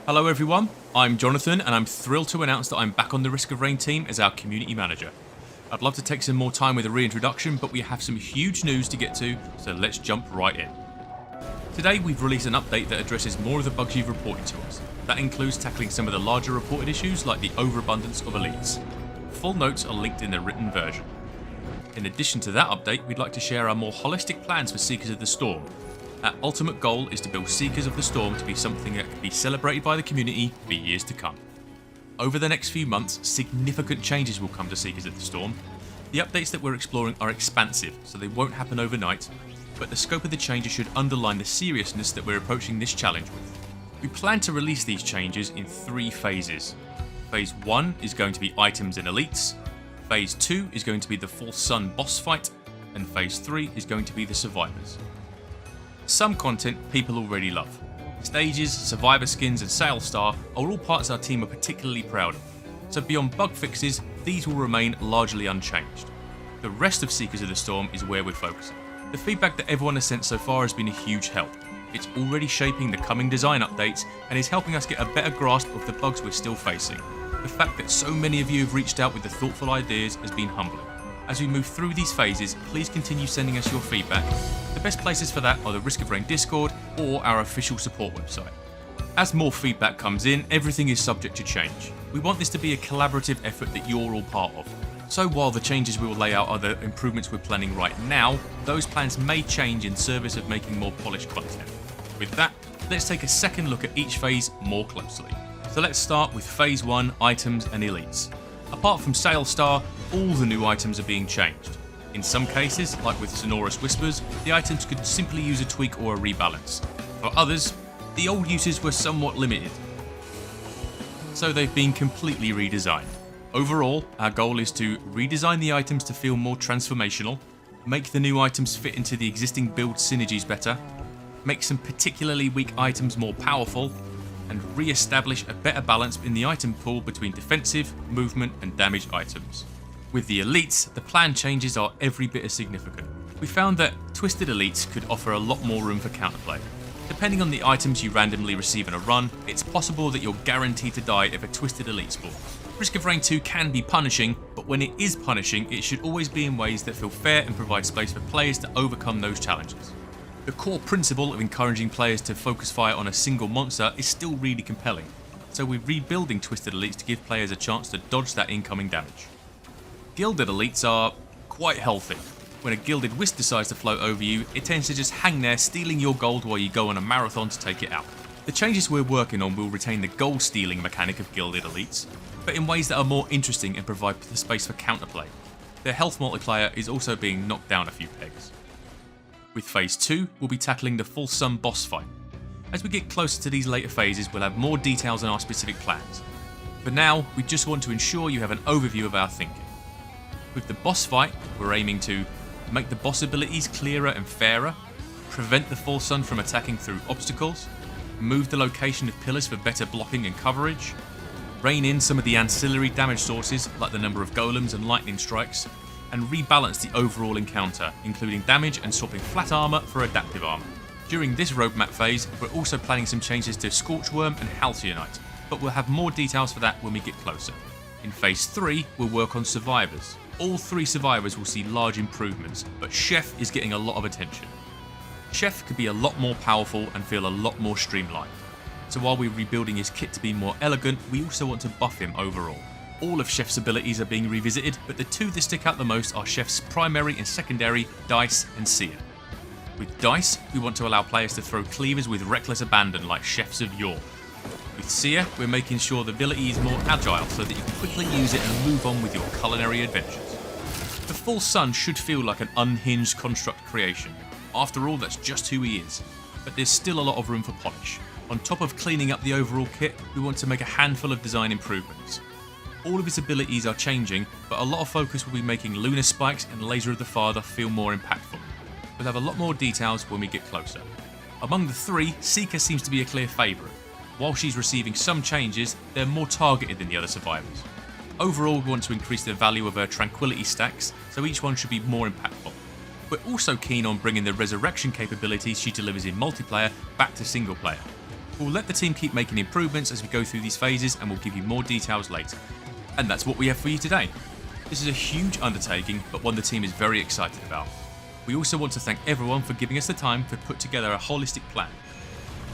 Hello everyone, I'm Jonathan and I'm thrilled to announce that I'm back on the Risk of Rain team as our community manager. I'd love to take some more time with a reintroduction, but we have some huge news to get to, so let's jump right in. Today we've released an update that addresses more of the bugs you've reported to us. That includes tackling some of the larger reported issues like the overabundance of elites. Full notes are linked in the written version. In addition to that update, we'd like to share our more holistic plans for Seekers of the Storm. Our ultimate goal is to build Seekers of the Storm to be something that can be celebrated by the community for years to come. Over the next few months, significant changes will come to Seekers of the Storm. The updates that we're exploring are expansive, so they won't happen overnight, but the scope of the changes should underline the seriousness that we're approaching this challenge with. We plan to release these changes in 3 phases. Phase 1 is going to be items and elites, Phase 2 is going to be the False Sun boss fight, and Phase 3 is going to be the survivors. Some content people already love. Stages, survivor skins and Sales Star are all parts our team are particularly proud of, so beyond bug fixes, these will remain largely unchanged. The rest of Seekers of the Storm is where we're focusing. The feedback that everyone has sent so far has been a huge help. It's already shaping the coming design updates and is helping us get a better grasp of the bugs we're still facing. The fact that so many of you have reached out with the thoughtful ideas has been humbling. As we move through these phases, please continue sending us your feedback. The best places for that are the Risk of Rain Discord or our official support website. As more feedback comes in, everything is subject to change. We want this to be a collaborative effort that you're all part of. So while the changes we will lay out are the improvements we're planning right now, those plans may change in service of making more polished content. With that, let's take a second look at each phase more closely. So let's start with Phase 1, Items and Elites. Apart from Sales Star, all the new items are being changed. In some cases, like with Sonorous Whispers, the items could simply use a tweak or a rebalance. For others, the old uses were somewhat limited, so they've been completely redesigned. Overall, our goal is to redesign the items to feel more transformational, make the new items fit into the existing build synergies better, make some particularly weak items more powerful, and re-establish a better balance in the item pool between defensive, movement and damage items. With the elites, the plan changes are every bit as significant. We found that Twisted Elites could offer a lot more room for counterplay. Depending on the items you randomly receive in a run, it's possible that you're guaranteed to die if a Twisted Elite spawns. Risk of Rain 2 can be punishing, but when it is punishing, it should always be in ways that feel fair and provide space for players to overcome those challenges. The core principle of encouraging players to focus fire on a single monster is still really compelling, so we're rebuilding Twisted Elites to give players a chance to dodge that incoming damage. Gilded Elites are quite healthy. When a Gilded Wisp decides to float over you, it tends to just hang there stealing your gold while you go on a marathon to take it out. The changes we're working on will retain the gold stealing mechanic of Gilded Elites, but in ways that are more interesting and provide the space for counterplay. Their health multiplier is also being knocked down a few pegs. With Phase 2, we'll be tackling the Full Sun boss fight. As we get closer to these later phases, we'll have more details on our specific plans. For now, we just want to ensure you have an overview of our thinking. With the boss fight, we're aiming to make the boss abilities clearer and fairer, prevent the Full Sun from attacking through obstacles, move the location of pillars for better blocking and coverage, rein in some of the ancillary damage sources like the number of golems and lightning strikes, and rebalance the overall encounter, including damage and swapping flat armor for adaptive armor. During this roadmap phase, we're also planning some changes to Scorchworm and Halcyonite, but we'll have more details for that when we get closer. In Phase 3, we'll work on Survivors. All 3 survivors will see large improvements, but Chef is getting a lot of attention. Chef could be a lot more powerful and feel a lot more streamlined. So while we're rebuilding his kit to be more elegant, we also want to buff him overall. All of Chef's abilities are being revisited, but the 2 that stick out the most are Chef's primary and secondary, Dice and Seer. With Dice, we want to allow players to throw cleavers with reckless abandon like Chefs of yore. With Seer, we're making sure the ability is more agile so that you can quickly use it and move on with your culinary adventures. The Full Sun should feel like an unhinged construct creation. After all, that's just who he is. But there's still a lot of room for polish. On top of cleaning up the overall kit, we want to make a handful of design improvements. All of his abilities are changing, but a lot of focus will be making Lunar Spikes and Laser of the Father feel more impactful. We'll have a lot more details when we get closer. Among the 3, Seeker seems to be a clear favourite. While she's receiving some changes, they're more targeted than the other survivors. Overall, we want to increase the value of her Tranquility stacks, so each one should be more impactful. We're also keen on bringing the resurrection capabilities she delivers in multiplayer back to single player. We'll let the team keep making improvements as we go through these phases, and we'll give you more details later. And that's what we have for you today. This is a huge undertaking, but one the team is very excited about. We also want to thank everyone for giving us the time to put together a holistic plan.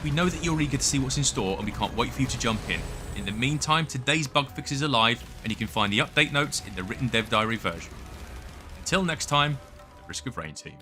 We know that you're eager to see what's in store, and we can't wait for you to jump in. In the meantime, today's bug fixes are live, and you can find the update notes in the written dev diary version. Until next time, the Risk of Rain team.